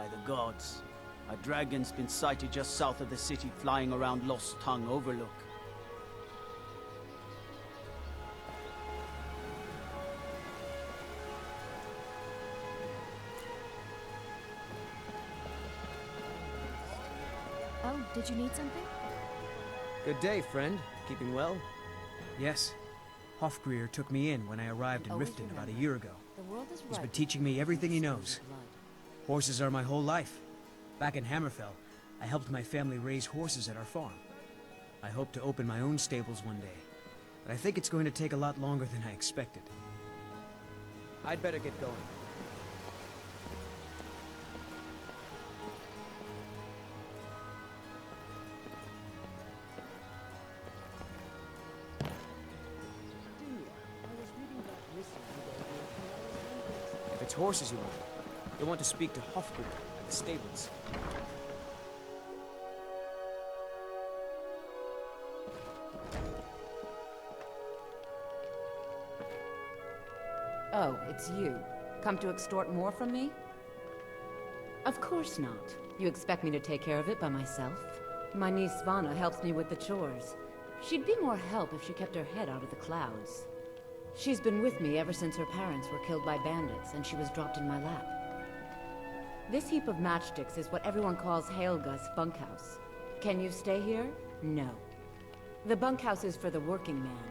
by the gods. A dragon's been sighted just south of the city, flying around Lost Tongue Overlook. Oh, did you need something? Good day, friend. Keeping well? Yes. Hofgreer took me in when I arrived in Riften about a year ago. He's been teaching me everything he knows. Horses are my whole life. Back in Hammerfell, I helped my family raise horses at our farm. I hope to open my own stables one day, but I think it's going to take a lot longer than I expected. I'd better get going. If it's horses you want, you'll want to speak to Hofgreer at the stables. Oh, it's you. Come to extort more from me? Of course not. You expect me to take care of it by myself? My niece Svana helps me with the chores. She'd be more help if she kept her head out of the clouds. She's been with me ever since her parents were killed by bandits and she was dropped in my lap. This heap of matchsticks is what everyone calls Helga's bunkhouse. Can you stay here? No. The bunkhouse is for the working man,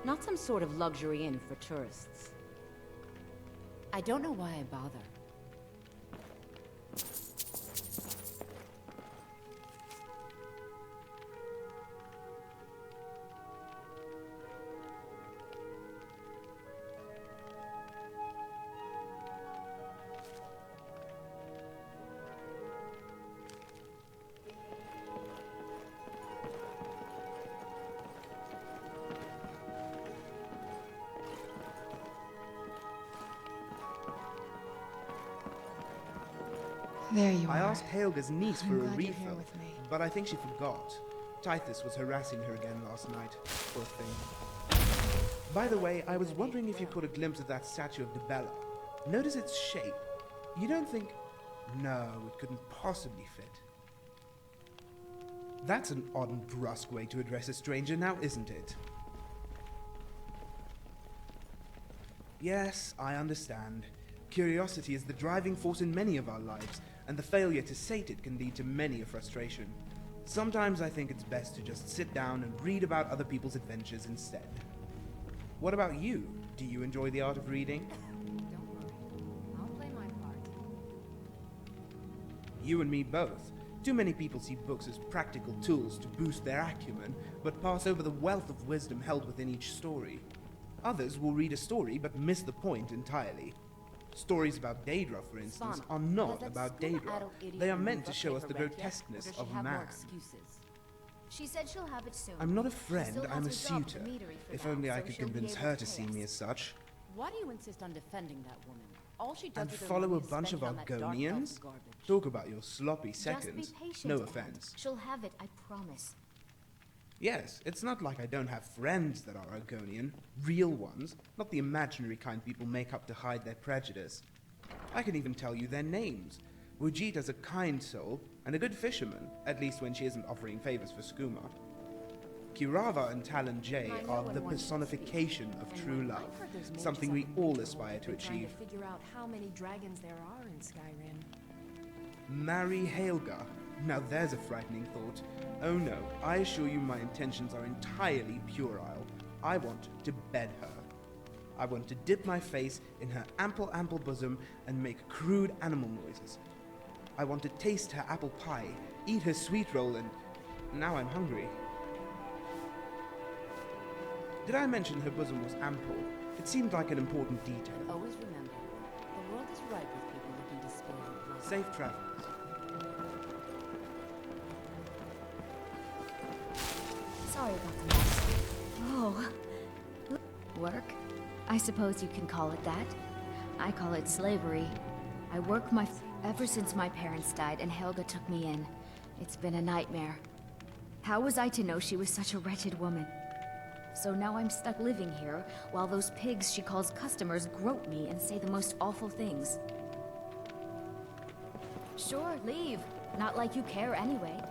not some sort of luxury inn for tourists. I don't know why I bother. There you are. I asked Helga's niece for a glad you're here refill, with me. but I think she forgot. Tithus was harassing her again last night. Poor thing. By the way, I was wondering if you caught a glimpse of that statue of Debella. Notice its shape. You don't think... No, it couldn't possibly fit. That's an odd and brusque way to address a stranger now, isn't it? Yes, I understand. Curiosity is the driving force in many of our lives, and the failure to sate it can lead to many a frustration. Sometimes I think it's best to just sit down and read about other people's adventures instead. What about you? Do you enjoy the art of reading? Don't worry. I'll play my part. You and me both. Too many people see books as practical tools to boost their acumen, but pass over the wealth of wisdom held within each story. Others will read a story but miss the point entirely. Stories about Daedra, for instance, are not about Daedra. They are meant to show us the grotesqueness of man. She said she'll have it soon. I'm not a She friend, still I'm a has her job at the suitor. meadery for If that, only I so could she'll be convince able her to to see pay me us. as such. Why do you insist on defending that woman? All she does And with her follow money a is bunch of spend it on that dark Argonians? elf garbage. Talk about your sloppy Just be seconds. patient, No Aunt. offense. She'll have it, I promise. Yes, it's not like I don't have friends that are Argonian. Real ones, not the imaginary kind people make up to hide their prejudice. I can even tell you their names. Wujita's a kind soul, and a good fisherman, at least when she isn't offering favors for skooma. Kirava and Talon Jay I know are when the one should personification speak. of And true I've love, heard there's mages something up we in all Nibelheim aspire to who've been trying achieve. figure out how many dragons there are in Skyrim. Marry Helga. Now there's a frightening thought. Oh no, I assure you my intentions are entirely puerile. I want to bed her. I want to dip my face in her ample bosom and make crude animal noises. I want to taste her apple pie, eat her sweet roll, and now I'm hungry. Did I mention her bosom was ample? It seemed like an important detail. Always remember, the world is ripe with people looking to spill your blood. Safe travels. Sorry about the mess. Oh. Work? I suppose you can call it that. I call it slavery. I work ever since my parents died and Helga took me in. It's been a nightmare. How was I to know she was such a wretched woman? So now I'm stuck living here, while those pigs she calls customers grope me and say the most awful things. Sure, leave. Not like you care anyway.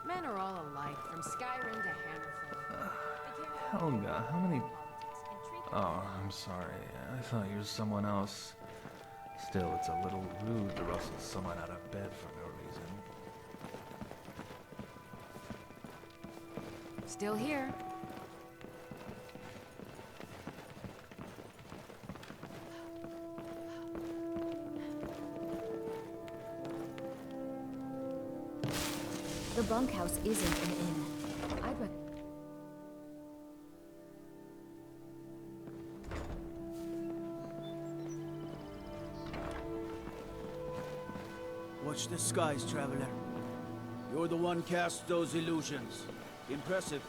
Men are all alike, from Skyrim to Hammerfell. Helga, how many... Oh, I'm sorry. I thought you were someone else. Still, it's a little rude to rustle someone out of bed for no reason. Still here. The bunkhouse isn't an inn. I'd recommend. Watch the skies, traveler. You're the one cast those illusions. Impressive.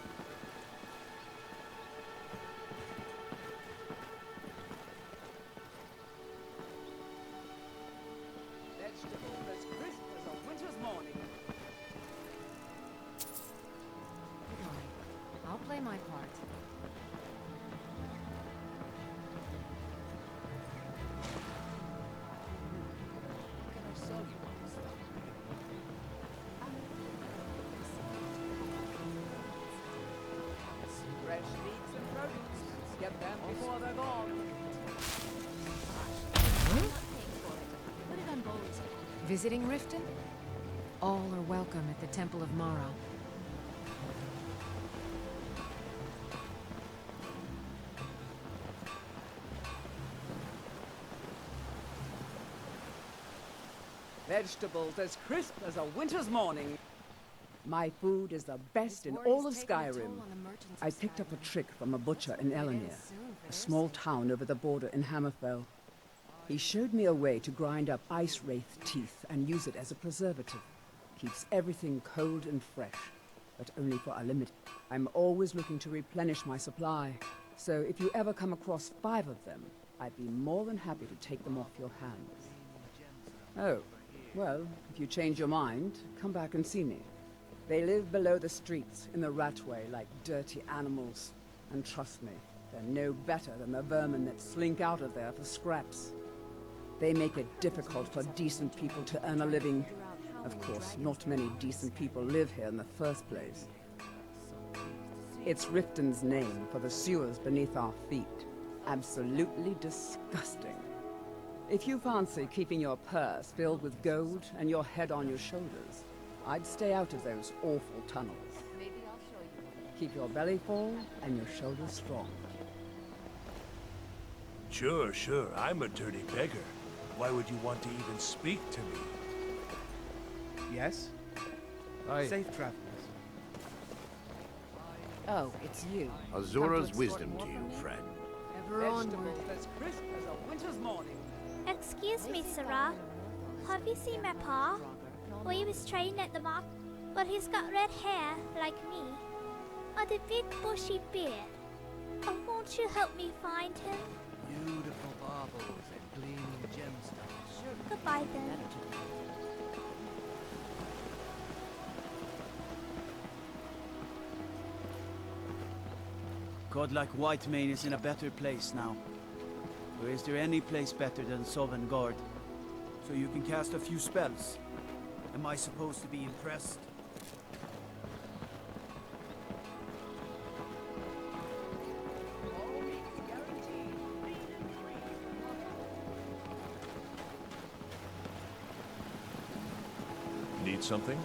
Vegetable as crisp as a winter's morning. Goodbye. I'll play my part. Can I sell you all this stuff? Fresh meats and produce. Get them before they're gone. Put it on Bowl's. Visiting Riften? All are welcome at the Temple of Mara. Vegetables as crisp as a winter's morning. My food is the best in all of Skyrim. I picked up a trick from a butcher in Elenir, a small town over the border in Hammerfell. He showed me a way to grind up ice wraith teeth and use it as a preservative. Keeps everything cold and fresh, but only for a limit. I'm always looking to replenish my supply, so if you ever come across 5 of them, I'd be more than happy to take them off your hands. Oh, well, if you change your mind, come back and see me. They live below the streets, in the ratway, like dirty animals. And trust me, they're no better than the vermin that slink out of there for scraps. They make it difficult for decent people to earn a living. Of course, not many decent people live here in the first place. It's Riften's name for the sewers beneath our feet. Absolutely disgusting. If you fancy keeping your purse filled with gold and your head on your shoulders, I'd stay out of those awful tunnels. Keep your belly full and your shoulders strong. Sure, sure. I'm a dirty beggar. Why would you want to even speak to me? Yes? Aye. Safe travels. Oh, it's you. Azura's wisdom to you, friend. Ever onward. Vegetables as crisp as a winter's morning. Excuse me, Sarah. Have you seen my pa? Well, he was trained at the mark, but he's got red hair, like me, and a big bushy beard. Oh, won't you help me find him? Beautiful baubles and gleaming gemstones. Goodbye, then. Godlike Whitemane is in a better place now. Or is there any place better than Sovngarde? So you can cast a few spells. Am I supposed to be impressed? Need something?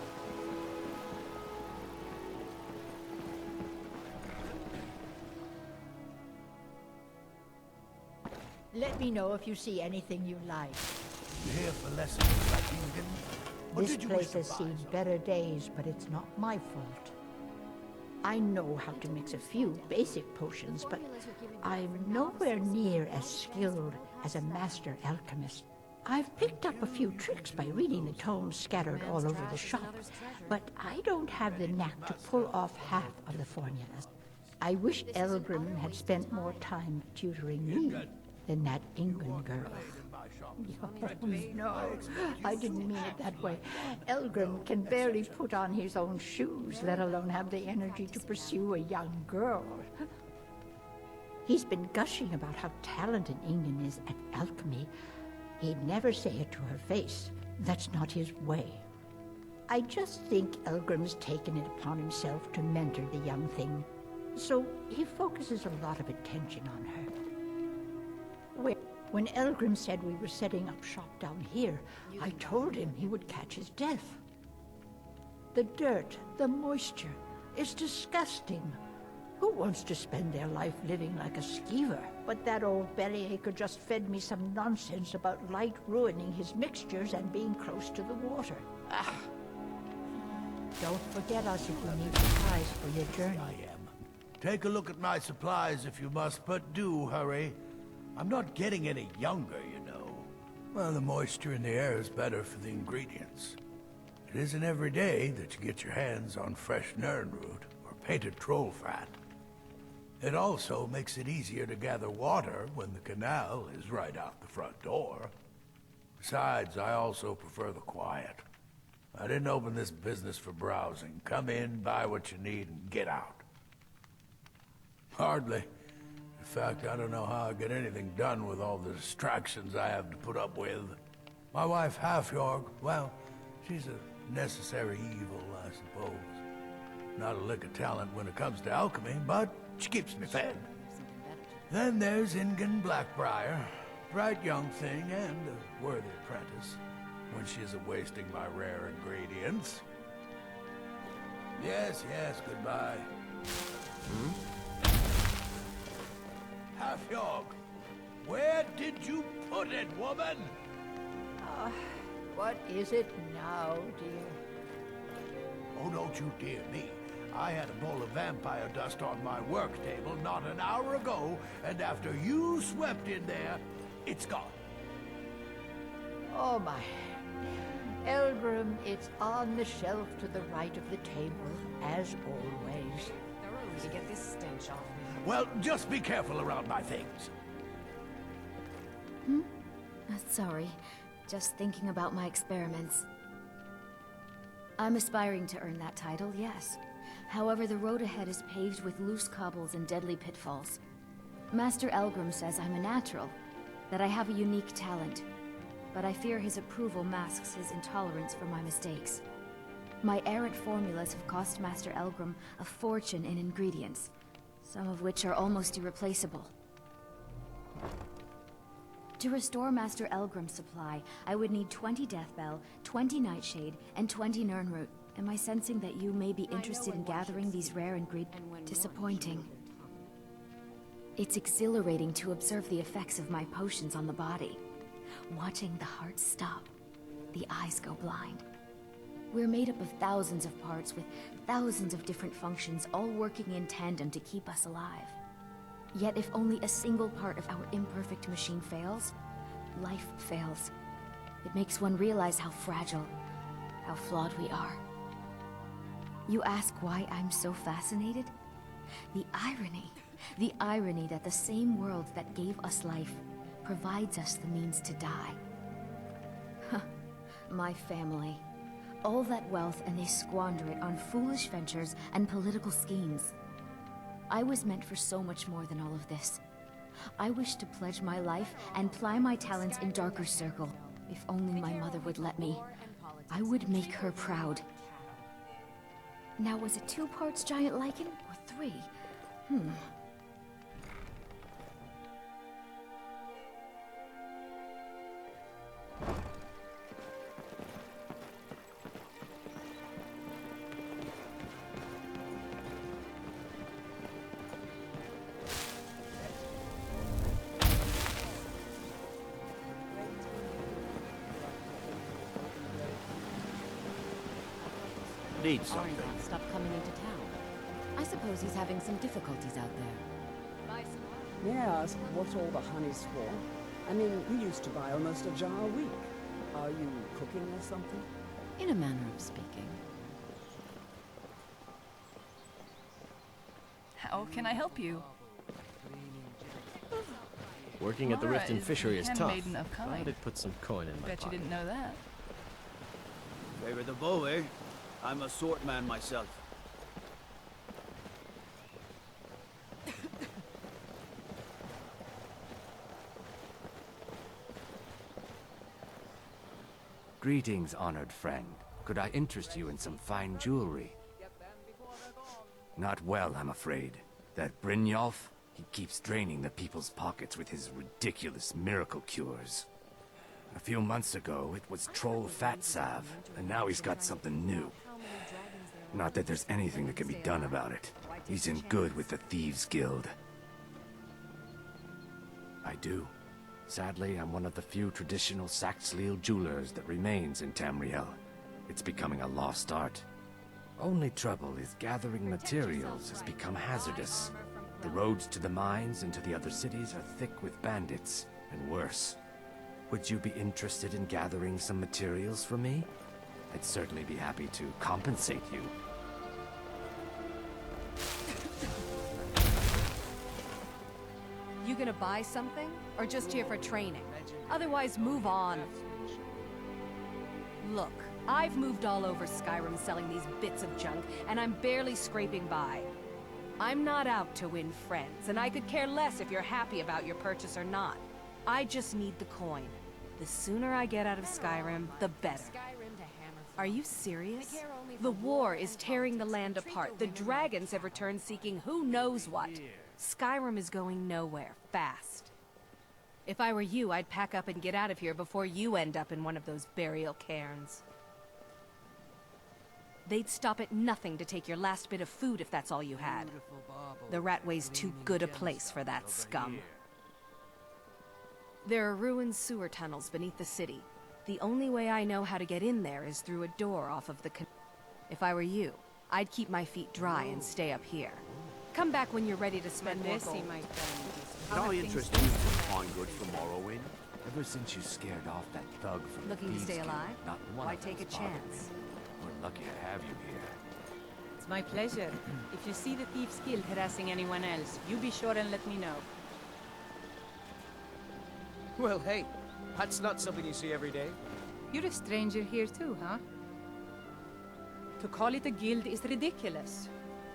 Let me know if you see anything you like. You here for lessons, Riften? This place has seen better days, but it's not my fault. I know how to mix a few basic potions, but I'm nowhere near as skilled as a master alchemist. I've picked up a few tricks by reading the tomes scattered all over the shop, but I don't have the knack to pull off half of the formulas. I wish Elgrim had spent more time tutoring me than that Ingun girl. Oh, no, I didn't mean it that way. Elgrim can barely put on his own shoes, let alone have the energy to pursue a young girl. He's been gushing about how talented Ingen is at alchemy. He'd never say it to her face. That's not his way. I just think Elgrim's taken it upon himself to mentor the young thing, so he focuses a lot of attention on her. When Elgrim said we were setting up shop down here, I told him he would catch his death. The dirt, the moisture, is disgusting. Who wants to spend their life living like a skeever? But that old bellyacre just fed me some nonsense about light ruining his mixtures and being close to the water. Ah. Don't forget us if you need supplies for your journey. I am. Take a look at my supplies if you must, but do hurry. I'm not getting any younger, you know. Well, the moisture in the air is better for the ingredients. It isn't every day that you get your hands on fresh nernroot or painted troll fat. It also makes it easier to gather water when the canal is right out the front door. Besides, I also prefer the quiet. I didn't open this business for browsing. Come in, buy what you need, and get out. Hardly. In fact, I don't know how I get anything done with all the distractions I have to put up with. My wife, Halfjorg, well, she's a necessary evil, I suppose. Not a lick of talent when it comes to alchemy, but she keeps me fed. Then there's Ingen Blackbriar, bright young thing and a worthy apprentice, when she isn't wasting my rare ingredients. Yes, goodbye. Halfjorg, where did you put it, woman? What is it now, dear? Oh, don't you dear me. I had a bowl of vampire dust on my work table not an hour ago, and after you swept in there, it's gone. Oh, my. Elgrim, it's on the shelf to the right of the table, as always. Thoroughly to get this stench off. Well, just be careful around my things. Sorry. Just thinking about my experiments. I'm aspiring to earn that title, yes. However, the road ahead is paved with loose cobbles and deadly pitfalls. Master Elgrim says I'm a natural, that I have a unique talent, but I fear his approval masks his intolerance for my mistakes. My errant formulas have cost Master Elgrim a fortune in ingredients, some of which are almost irreplaceable. To restore Master Elgrim's supply, I would need 20 Deathbell, 20 Nightshade, and 20 Nernroot. Am I sensing that you may be interested in gathering these rare ingredients? Disappointing. It's exhilarating to observe the effects of my potions on the body. Watching the heart stop, the eyes go blind. We're made up of thousands of parts with thousands of different functions, all working in tandem to keep us alive. Yet if only a single part of our imperfect machine fails, life fails. It makes one realize how fragile, how flawed we are. You ask why I'm so fascinated? The irony that the same world that gave us life provides us the means to die. My family. All that wealth, and they squander it on foolish ventures and political schemes. I was meant for so much more than all of this. I wish to pledge my life and ply my talents in Darker Circle. If only my mother would let me. I would make her proud. Now, was it 2 parts giant lichen, or 3? Need something. Arngraf stopped coming into town. I suppose he's having some difficulties out there. May I ask what all the honey's for? I mean, we used to buy almost a jar a week. Are you cooking or something? In a manner of speaking. How can I help you? Working at the Mara Riften is fishery is tough. handmaiden of Glad kind. it put some coin in my Bet you pocket. didn't know that. Favor the bow, eh? I'm a sword man myself. Greetings, honored friend. Could I interest you in some fine jewelry? Not well, I'm afraid. That Brynjolf, he keeps draining the people's pockets with his ridiculous miracle cures. A few months ago, it was Troll Fat Salve, and now he's got something new. Not that there's anything that can be done about it. He's in good with the Thieves' Guild. I do. Sadly, I'm one of the few traditional Saxhleel jewelers that remains in Tamriel. It's becoming a lost art. Only trouble is gathering materials has become hazardous. The roads to the mines and to the other cities are thick with bandits, and worse. Would you be interested in gathering some materials for me? I'd certainly be happy to compensate you. You gonna buy something? Or just here for training? Otherwise, move on. Look, I've moved all over Skyrим selling these bits of junk, and I'm barely scraping by. I'm not out to win friends, and I could care less if you're happy about your purchase or not. I just need the coin. The sooner I get out of Skyrim, the better. Are you serious? The war is tearing the land apart. The dragons have returned seeking who knows what. Skyrim is going nowhere, fast. If I were you, I'd pack up and get out of here before you end up in one of those burial cairns. They'd stop at nothing to take your last bit of food if that's all you had. The Ratway's too good a place for that scum. There are ruined sewer tunnels beneath the city. The only way I know how to get in there is through a door off of the If I were you, I'd keep my feet dry and stay up here. Come back when you're ready to spend more gold. Can I interest you in some fine goods for Morrowind? Ever since you scared off that thug from Looking the to Thieves' stay Guild, alive? not one Why of take a them's bothered me. chance? We're lucky to have you here. It's my pleasure. If you see the Thieves' Guild harassing anyone else, you be sure and let me know. Well, hey, that's not something you see every day. You're a stranger here too, huh? To call it a guild is ridiculous.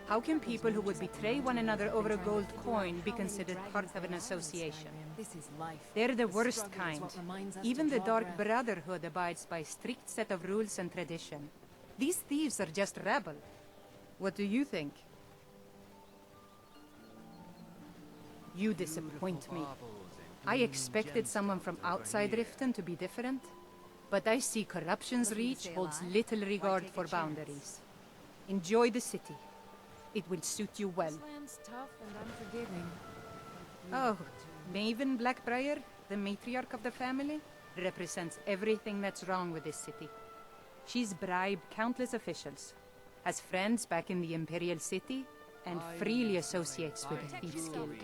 How can people who would betray one another over a gold coin be considered part of an association? They're the worst kind. Even the Dark Brotherhood abides by a strict set of rules and tradition. These thieves are just rabble. What do you think? You disappoint me. I expected someone from outside Riften to be different, but I see corruption's reach holds little regard for boundaries. Enjoy the city. It will suit you well. Oh, Maven Blackbriar, the matriarch of the family, represents everything that's wrong with this city. She's bribed countless officials, has friends back in the Imperial City, and freely associates with the Thieves' Guild.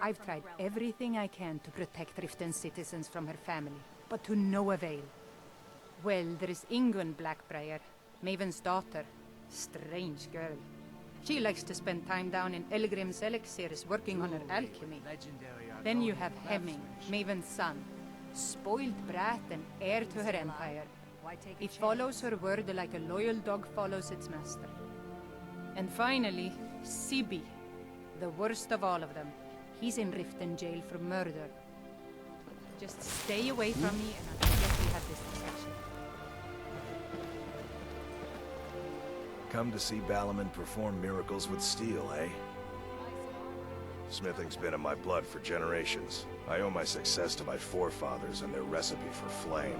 I've tried everything I can to protect Riften's citizens from her family, but to no avail. Well, there is Ingun Blackbriar, Maven's daughter. Strange girl. She likes to spend time down in Elgrim's elixirs working on her alchemy. Then you have Hemming, Maven's son. Spoiled brat and heir to her empire. It follows her word like a loyal dog follows its master. And finally, Sibi, the worst of all of them. He's in Riften jail for murder. Just stay away from me and I'll forget we had this discussion. Come to see Balaman perform miracles with steel, eh? Smithing's been in my blood for generations. I owe my success to my forefathers and their recipe for flame.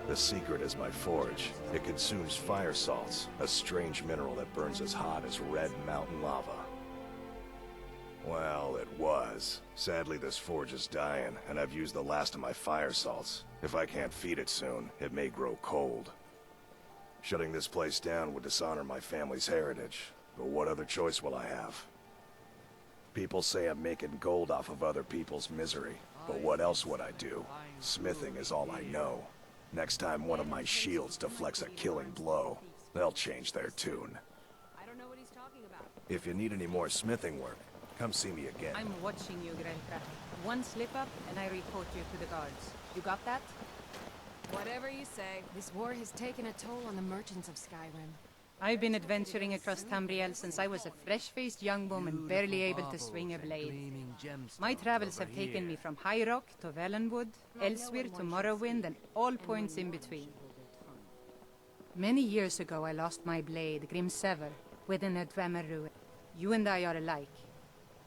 The secret is my forge. It consumes fire salts, a strange mineral that burns as hot as red mountain lava. Well, it was. Sadly, this forge is dying, and I've used the last of my fire salts. If I can't feed it soon, it may grow cold. Shutting this place down would dishonor my family's heritage, but what other choice will I have? People say I'm making gold off of other people's misery, but what else would I do? Smithing is all I know. Next time one of my shields deflects a killing blow, they'll change their tune. If you need any more smithing work, come see me again. I'm watching you, Grelka. One slip-up, and I report you to the guards. You got that? Whatever you say. This war has taken a toll on the merchants of Skyrim. I've been adventuring across Tamriel since I was a fresh-faced young woman, barely able to swing a blade. My travels have taken me from High Rock to Valenwood, Elsewhere to Morrowind, and all points in between. Many years ago, I lost my blade, Grimsever, within a Dwemer ruin. You and I are alike.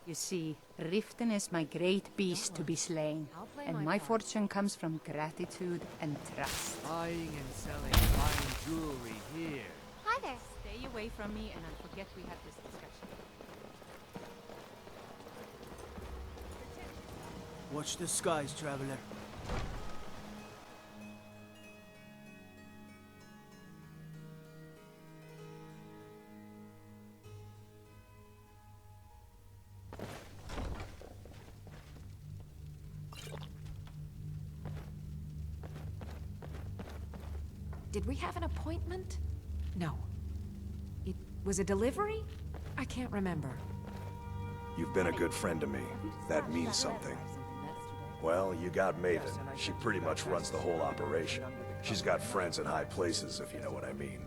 You see, Riften is my great beast to be slain, and my fortune comes from gratitude and trust. Buying and selling fine jewelry here. Hi there. Stay away from me, and I'll forget we had this discussion. Watch the skies, traveler. Did we have an appointment? No. It was a delivery? I can't remember. You've been a good friend to me. That means something. Well, you got Maven. She pretty much runs the whole operation. She's got friends in high places, if you know what I mean.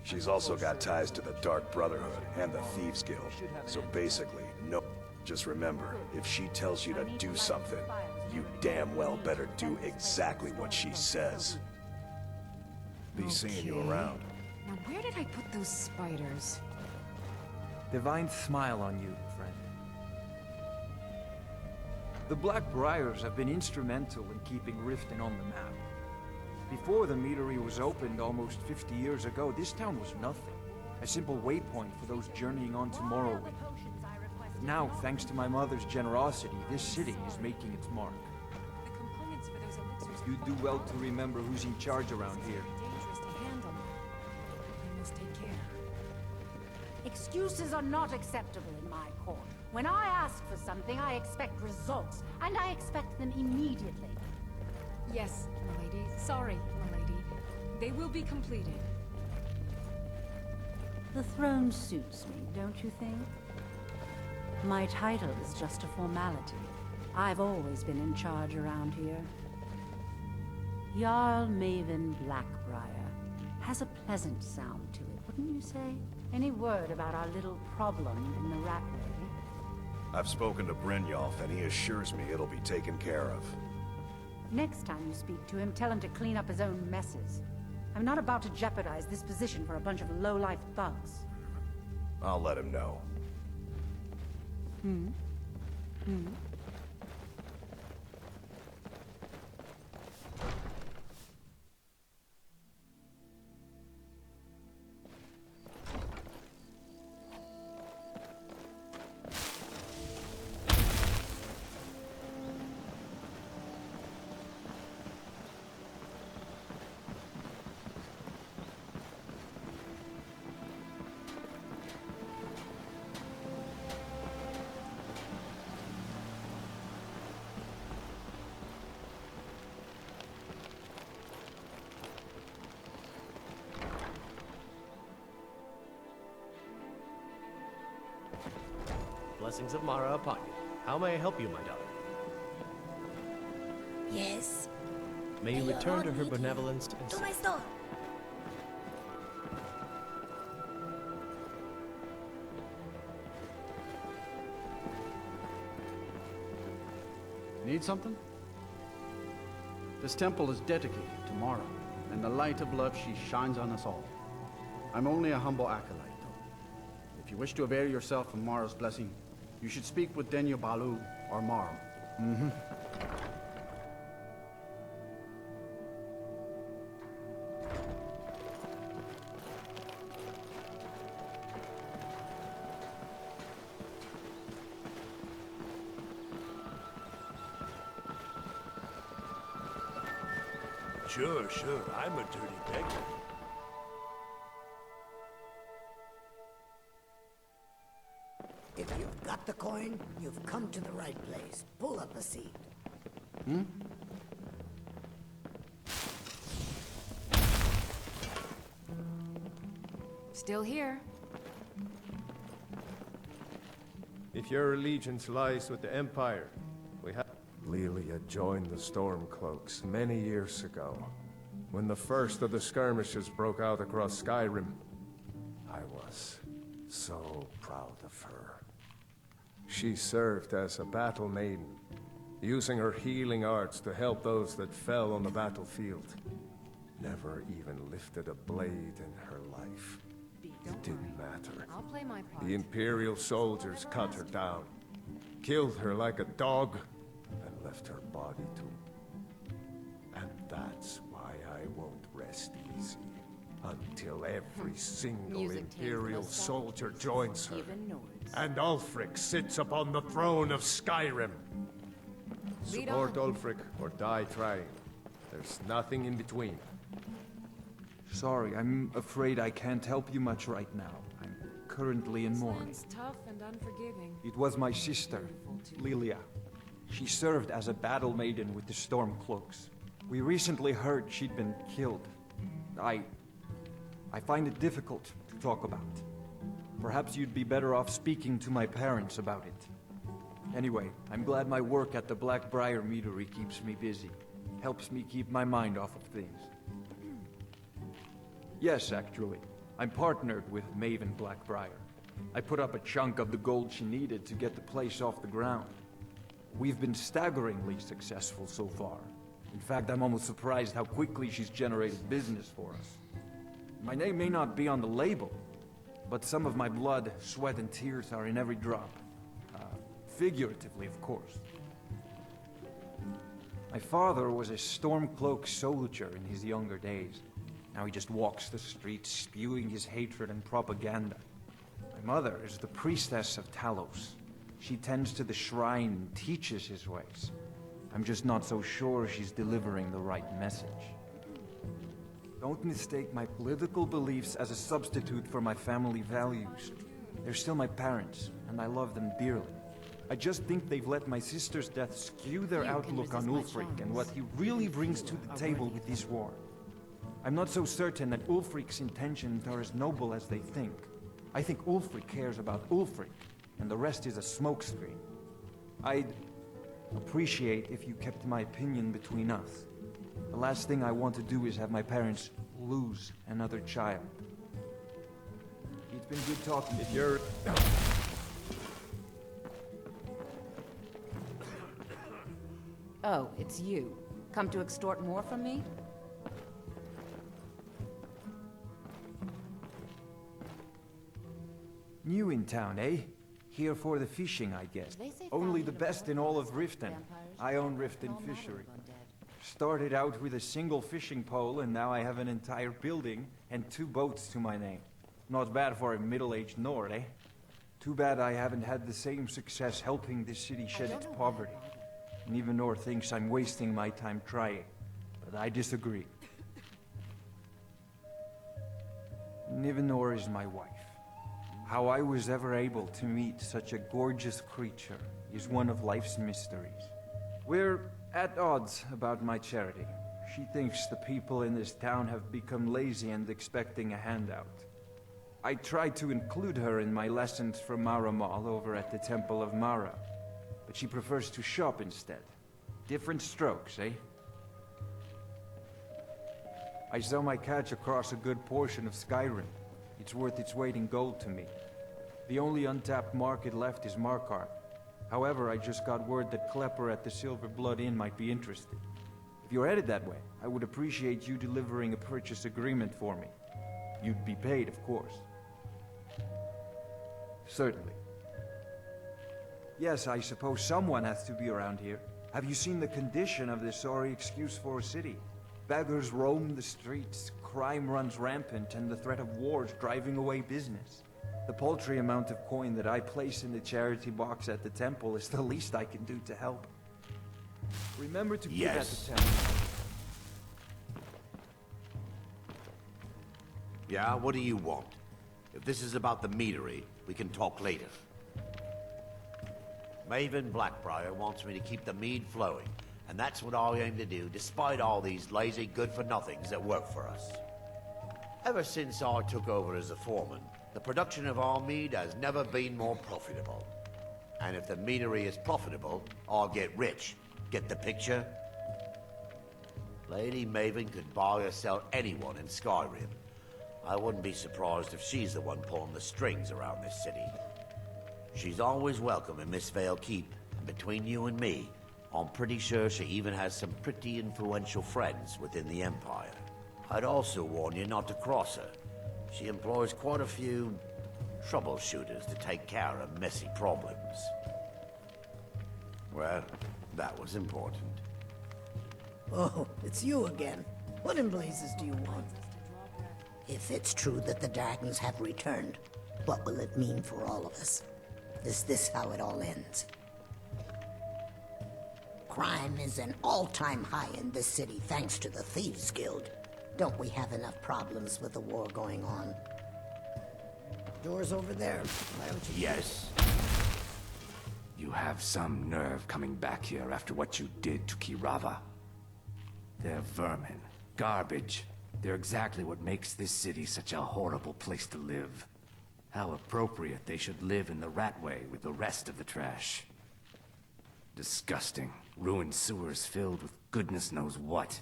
She's also got ties to the Dark Brotherhood and the Thieves Guild. So basically, no. Just remember, if she tells you to do something, you damn well better do exactly what she says. Be seeing you around. Now where did I put those spiders? Divine smile on you, friend. The Black Briars have been instrumental in keeping Riften on the map. Before the meadery was opened almost 50 years ago, this town was nothing. A simple waypoint for those journeying on to Morrowind. But now, thanks to my mother's generosity, this city is making its mark. The components for those elixirs... You do well to remember who's in charge around here. ...dangerous to handle. I must take care. Excuses are not acceptable in my court. When I ask for something, I expect results, and I expect them immediately. Yes, milady. Sorry, milady. They will be completed. The throne suits me, don't you think? My title is just a formality. I've always been in charge around here. Jarl Maven Blackbriar has a pleasant sound to it, wouldn't you say? Any word about our little problem in the Ratway? I've spoken to Brynjolf, and he assures me it'll be taken care of. Next time you speak to him, tell him to clean up his own messes. I'm not about to jeopardize this position for a bunch of low-life thugs. I'll let him know. Blessings of Mara upon you. How may I help you, my daughter? Yes. May you return to her benevolence and To my store. Need something? This temple is dedicated to Mara, and the light of love she shines on us all. I'm only a humble acolyte, though. If you wish to avail yourself of Mara's blessing, you should speak with Denya Balu or Mara. Sure, I'm a dirty beggar. If you've got the coin, you've come to the right place. Pull up a seat. Still here. If your allegiance lies with the Empire, we have... Lelia joined the Stormcloaks many years ago, when the first of the skirmishes broke out across Skyrim. was so proud of her. She served as a battle maiden, using her healing arts to help those that fell on the battlefield. Never even lifted a blade in her life. It didn't matter. I'll play my part. The Imperial soldiers cut her down, killed her like a dog, and left her body to... And that's why I won't rest easy until every single Imperial soldier joins her, and Ulfric sits upon the throne of Skyrrim. Support Ulfric or die trying. There's nothing in between. Sorry, I'm afraid I can't help you much right now. I'm currently in mourning. It's tough and unforgiving. It was my sister, Lilia. She served as a battle maiden with the Stormcloaks. We recently heard she'd been killed. I find it difficult to talk about. Perhaps you'd be better off speaking to my parents about it. Anyway, I'm glad my work at the Blackbriar Meadery keeps me busy. Helps me keep my mind off of things. Yes, actually. I'm partnered with Maven Blackbriar. I put up a chunk of the gold she needed to get the place off the ground. We've been staggeringly successful so far. In fact, I'm almost surprised how quickly she's generated business for us. My name may not be on the label, but some of my blood, sweat, and tears are in every drop. Figuratively, of course. My father was a Stormcloak soldier in his younger days. Now he just walks the streets spewing his hatred and propaganda. My mother is the priestess of Talos. She tends to the shrine and teaches his ways. I'm just not so sure she's delivering the right message. Don't mistake my political beliefs as a substitute for my family values. They're still my parents, and I love them dearly. I just think they've let my sister's death skew their outlook on Ulfric and what he really brings to the table with this war. I'm not so certain that Ulfric's intentions are as noble as they think. I think Ulfric cares about Ulfric, and the rest is a smokescreen. I'd appreciate if you kept my opinion between us. The last thing I want to do is have my parents lose another child. It's been good talking to you. Oh, it's you. Come to extort more from me? New in town, eh? Here for the fishing, I guess. Only the best in all of Riften. I own Riften Fishery. Started out with a single fishing pole, and now I have an entire building and 2 boats to my name. Not bad for a middle-aged Nord, eh? Too bad I haven't had the same success helping this city shed its poverty. Nivenor thinks I'm wasting my time trying, but I disagree. Nivenor is my wife. How I was ever able to meet such a gorgeous creature is one of life's mysteries. We're at odds about my charity. She thinks the people in this town have become lazy and expecting a handout. I tried to include her in my lessons from Maramal over at the Temple of Mara, but she prefers to shop instead. Different strokes, eh? I sell my catch across a good portion of Skyrim. It's worth its weight in gold to me. The only untapped market left is Markarth. However, I just got word that Klepper at the Silver Blood Inn might be interested. If you're headed that way, I would appreciate you delivering a purchase agreement for me. You'd be paid, of course. Certainly. Yes, I suppose someone has to be around here. Have you seen the condition of this sorry excuse for a city? Beggars roam the streets, crime runs rampant, and the threat of wars driving away business. The paltry amount of coin that I place in the charity box at the temple is the least I can do to help. Remember to put at the temple. Yeah, what do you want? If this is about the meadery, we can talk later. Maven Blackbriar wants me to keep the mead flowing, and that's what I aim to do, despite all these lazy good-for-nothings that work for us. Ever since I took over as a foreman, the production of our mead has never been more profitable. And if the meadery is profitable, I'll get rich. Get the picture? Lady Maven could buy or sell anyone in Skyrim. I wouldn't be surprised if she's the one pulling the strings around this city. She's always welcome in Mistveil Keep, and between you and me, I'm pretty sure she even has some pretty influential friends within the Empire. I'd also warn you not to cross her. She employs quite a few troubleshooters to take care of messy problems. Well, that was important. Oh, it's you again. What in blazes do you want? If it's true that the dragons have returned, what will it mean for all of us? Is this how it all ends? Crime is an all-time high in this city thanks to the Thieves Guild. Don't we have enough problems with the war going on? Door's over there. Why don't you... Yes. You have some nerve coming back here after what you did to Kirava. They're vermin, garbage. They're exactly what makes this city such a horrible place to live. How appropriate they should live in the Ratway with the rest of the trash. Disgusting. Ruined sewers filled with goodness knows what.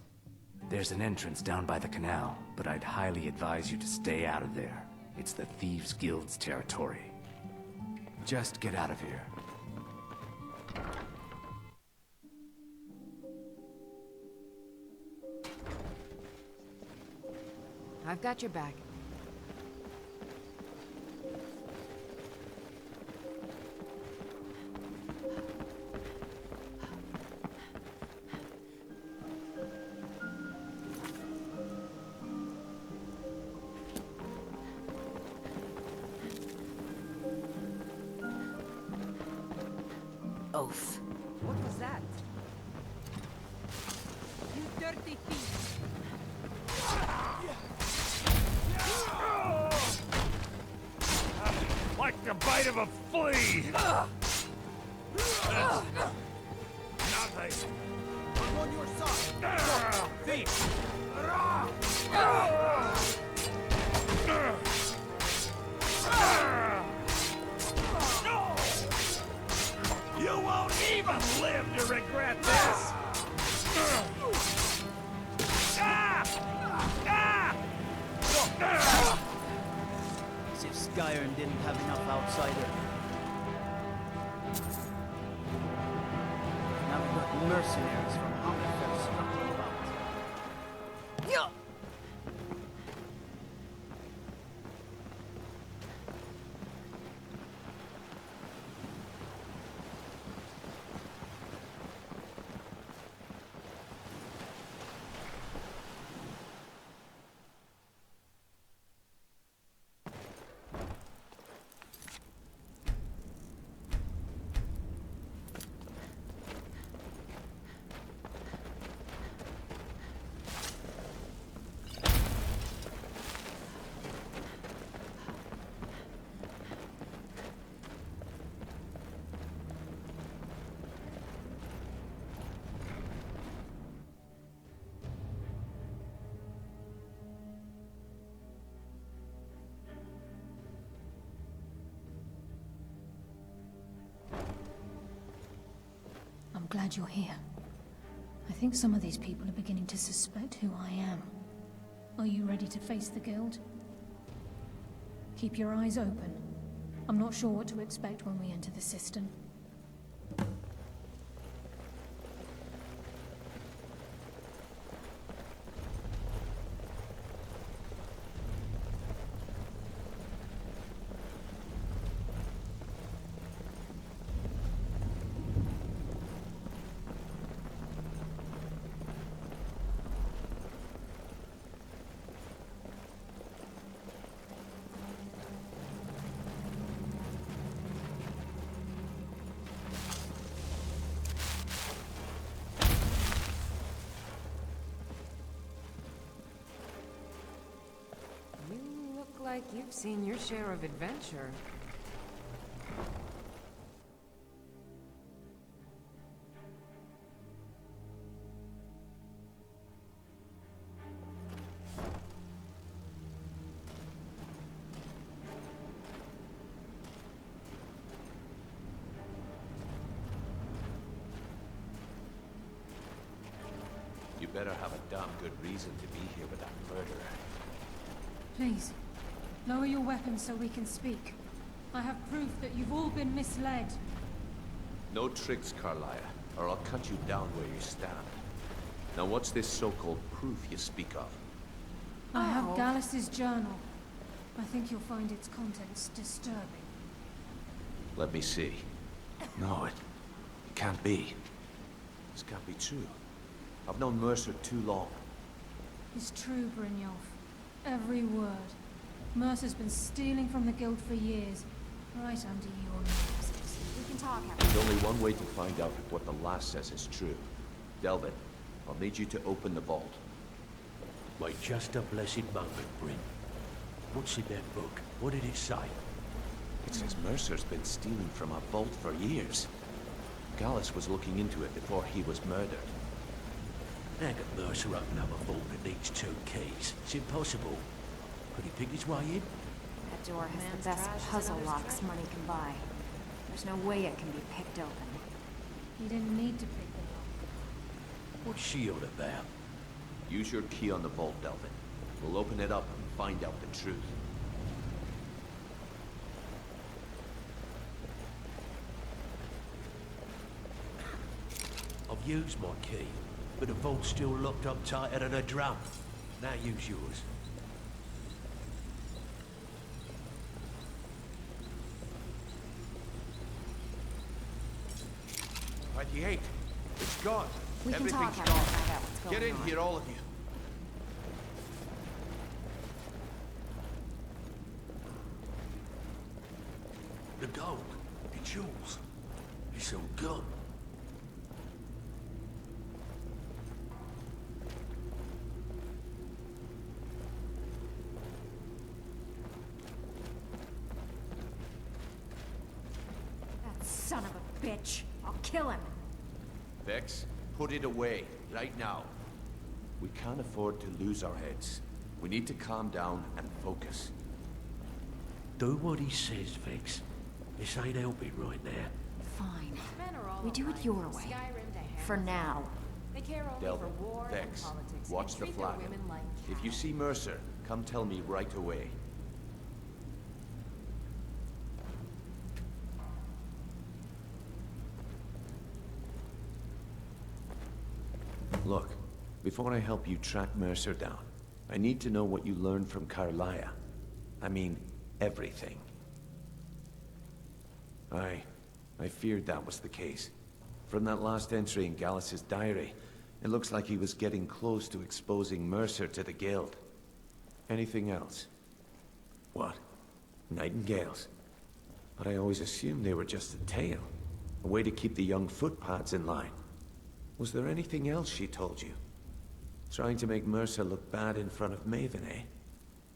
There's an entrance down by the canal, but I'd highly advise you to stay out of there. It's the Thieves Guild's territory. Just get out of here. I've got your back. Oath. What was that? You dirty thief! Like the bite of a flea! Nothing. I'm on your side. Thief! You won't even live to regret this! As if Skyrim didn't have enough outsider. Now we've got mercenaries from Hammerfell struggling about. I'm glad you're here. I think some of these people are beginning to suspect who I am. Are you ready to face the Guild? Keep your eyes open. I'm not sure what to expect when we enter the cistern. Like you've seen your share of adventure. You better have a damn good reason to be here with that murderer. Please, Lower your weapons so we can speak. I have proof that you've all been misled. No tricks, Carlia, or I'll cut you down where you stand. Now what's this so-called proof you speak of? I have Gallus's journal. I think you'll find its contents disturbing. Let me see. No, it can't be. This can't be true. I've known Mercer too long. It's true, Brynjolf. Every word. Mercer's been stealing from the Guild for years, right under your noses. We can talk There's only one way to find out if what the lass says is true. Delvin, I'll need you to open the vault. Wait just a blessed moment, Bryn. What's in that book? What did it say? It says Mercer's been stealing from our vault for years. Gallus was looking into it before he was murdered. How could Mercer open up a vault that needs 2 keys? It's impossible. Could he pick his way in? That door has the best puzzle locks money can buy. There's no way it can be picked open. He didn't need to pick the lock. What's she on about? Use your key on the vault, Delvin. We'll open it up and find out the truth. I've used my key, but the vault's still locked up tighter than a drum. Now use yours. Right, the 8. It's gone. We can Everything's talk after gone. we find out what's going Get in on. here, all of you. The gold. It's yours. It's all gone. That son of a bitch. I'll kill him. Vex, put it away, right now. We can't afford to lose our heads. We need to calm down and focus. Do what he says, Vex. This ain't helping right now. Fine. We do it your way. For now. They care only Delvin, for war and Vex, politics. watch and the treat their flag. women like If you see Mercer, come tell me right away. Look, before I help you track Mercer down, I need to know what you learned from Carlia. I mean, everything. I feared that was the case. From that last entry in Gallus's diary, it looks like he was getting close to exposing Mercer to the Guild. Anything else? What? Nightingales? But I always assumed they were just a tale. A way to keep the young footpads in line. Was there anything else she told you? Trying to make Mercer look bad in front of Maven, eh?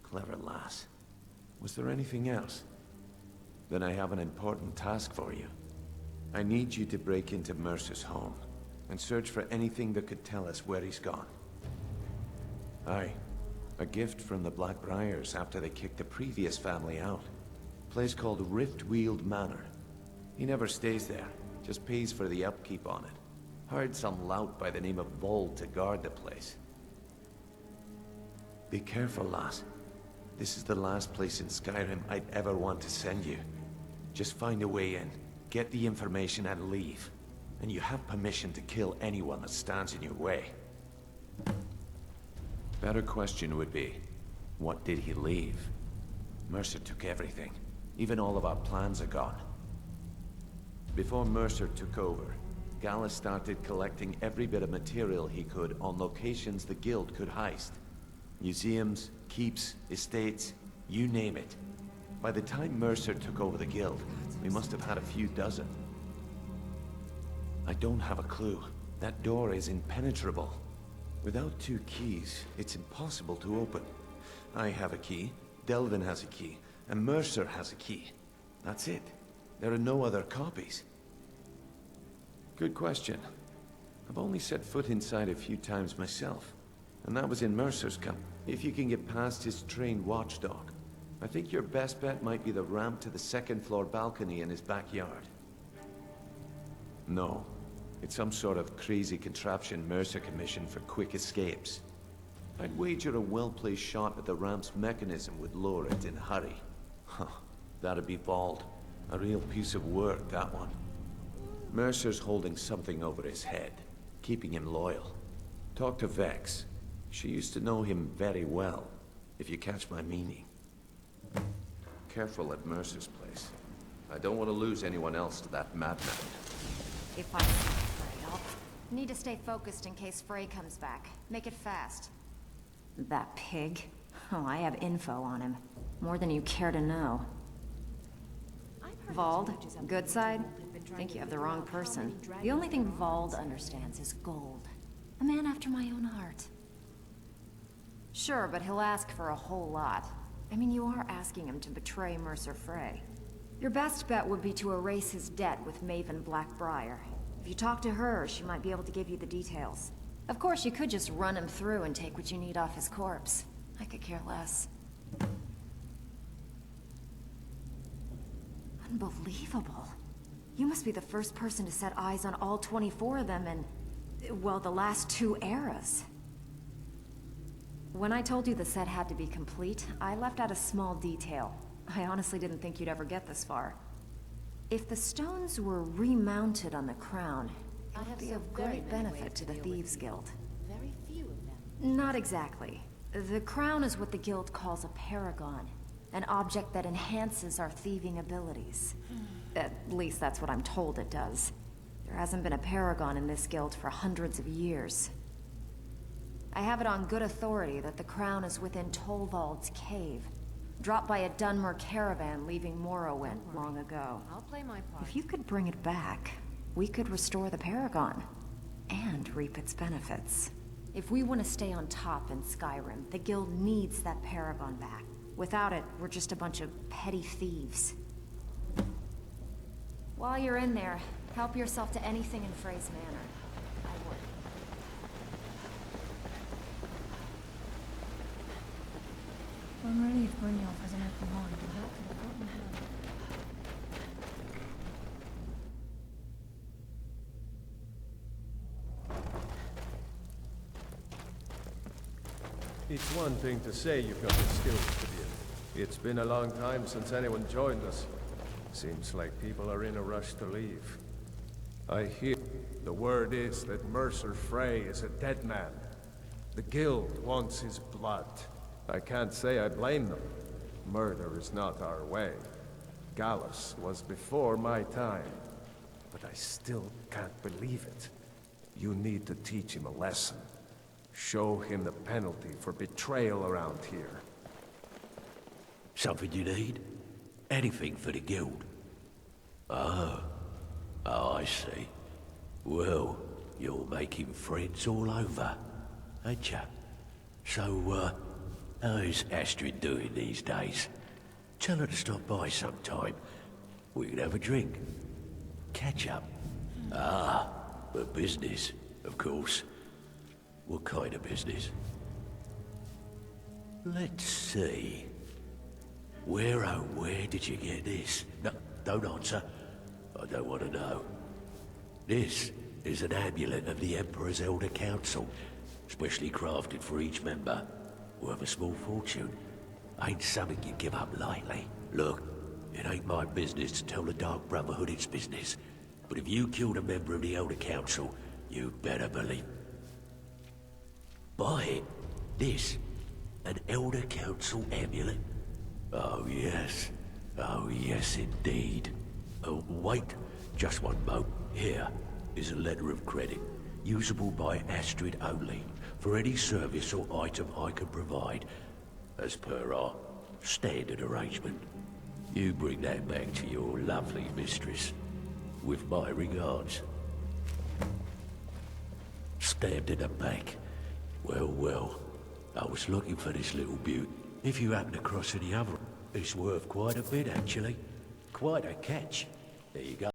Clever lass. Was there anything else? Then I have an important task for you. I need you to break into Mercer's home, and search for anything that could tell us where he's gone. Aye, a gift from the Blackbriars after they kicked the previous family out. Place called Riftweald Manor. He never stays there, just pays for the upkeep on it. Hired some lout by the name of Vold to guard the place. Be careful, lass. This is the last place in Skyrrim I'd ever want to send you. Just find a way in, get the information and leave. And you have permission to kill anyone that stands in your way. Better question would be, what did he leave? Mercer took everything. Even all of our plans are gone. Before Mercer took over, Gallus started collecting every bit of material he could on locations the Guild could heist. Museums, keeps, estates, you name it. By the time Mercer took over the Guild, we must have had a few dozen. I don't have a clue. That door is impenetrable. Without 2 keys, it's impossible to open. I have a key, Delvin has a key, and Mercer has a key. That's it. There are no other copies. Good question. I've only set foot inside a few times myself, and that was in Mercer's camp. If you can get past his trained watchdog, I think your best bet might be the ramp to the 2nd floor balcony in his backyard. No, it's some sort of crazy contraption Mercer commissioned for quick escapes. I'd wager a well-placed shot at the ramp's mechanism would lower it in a hurry. Huh, that'd be bald. A real piece of work, that one. Mercer's holding something over his head, keeping him loyal. Talk to Vex. She used to know him very well, if you catch my meaning. Careful at Mercer's place. I don't want to lose anyone else to that madman. If I Frey, I'll need to stay focused in case Frey comes back. Make it fast. That pig? Oh, I have info on him. More than you care to know. Vald, good side? Think you have the wrong person. The only thing Vald understands is gold. A man after my own heart. Sure, but he'll ask for a whole lot. I mean, you are asking him to betray Mercer Frey. Your best bet would be to erase his debt with Maven Blackbriar. If you talk to her, she might be able to give you the details. Of course, you could just run him through and take what you need off his corpse. I could care less. Unbelievable. You must be the first person to set eyes on all 24 of them in, well, the last 2 eras. When I told you the set had to be complete, I left out a small detail. I honestly didn't think you'd ever get this far. If the stones were remounted on the crown, it would be of great benefit to the Thieves' Guild. Very few of them. Not exactly. The crown is what the guild calls a paragon. An object that enhances our thieving abilities. At least that's what I'm told it does. There hasn't been a paragon in this guild for hundreds of years. I have it on good authority that the crown is within Tolvald's cave, dropped by a Dunmer caravan leaving Morrowind long ago. I'll play my part. If you could bring it back, we could restore the paragon, and reap its benefits. If we want to stay on top in Skyrim, the guild needs that paragon back. Without it, we're just a bunch of petty thieves. While you're in there, help yourself to anything in Frey's Manor. I would. I'm relieved Brynjolf has an open mind. How could have gotten her? It's one thing to say you've got the skills to be in. It's been a long time since anyone joined us. Seems like people are in a rush to leave. I hear the word is that Mercer Frey is a dead man. The guild wants his blood. I can't say I blame them. Murder is not our way. Gallus was before my time. But I still can't believe it. You need to teach him a lesson. Show him the penalty for betrayal around here. Something you need? Anything for the guild? Oh, I see. Well, you're making friends all over, ain't ya? So, how's Astrid doing these days? Tell her to stop by sometime. We can have a drink. Catch up. But business, of course. What kind of business? Let's see. Where did you get this? No, don't answer. I don't want to know. This is an amulet of the Emperor's Elder Council, specially crafted for each member. Worth a small fortune. Ain't something you give up lightly. Look, it ain't my business to tell the Dark Brotherhood its business. But if you killed a member of the Elder Council, you'd better believe. Buy it. This. An Elder Council amulet. Oh yes. Oh yes indeed. Oh wait. Just one moment. Here is a letter of credit. Usable by Astrid only. For any service or item I can provide. As per our standard arrangement. You bring that back to your lovely mistress. With my regards. Stabbed in the back. Well, I was looking for this little beaut. If you happen across any other, it's worth quite a bit, actually. Quite a catch. There you go.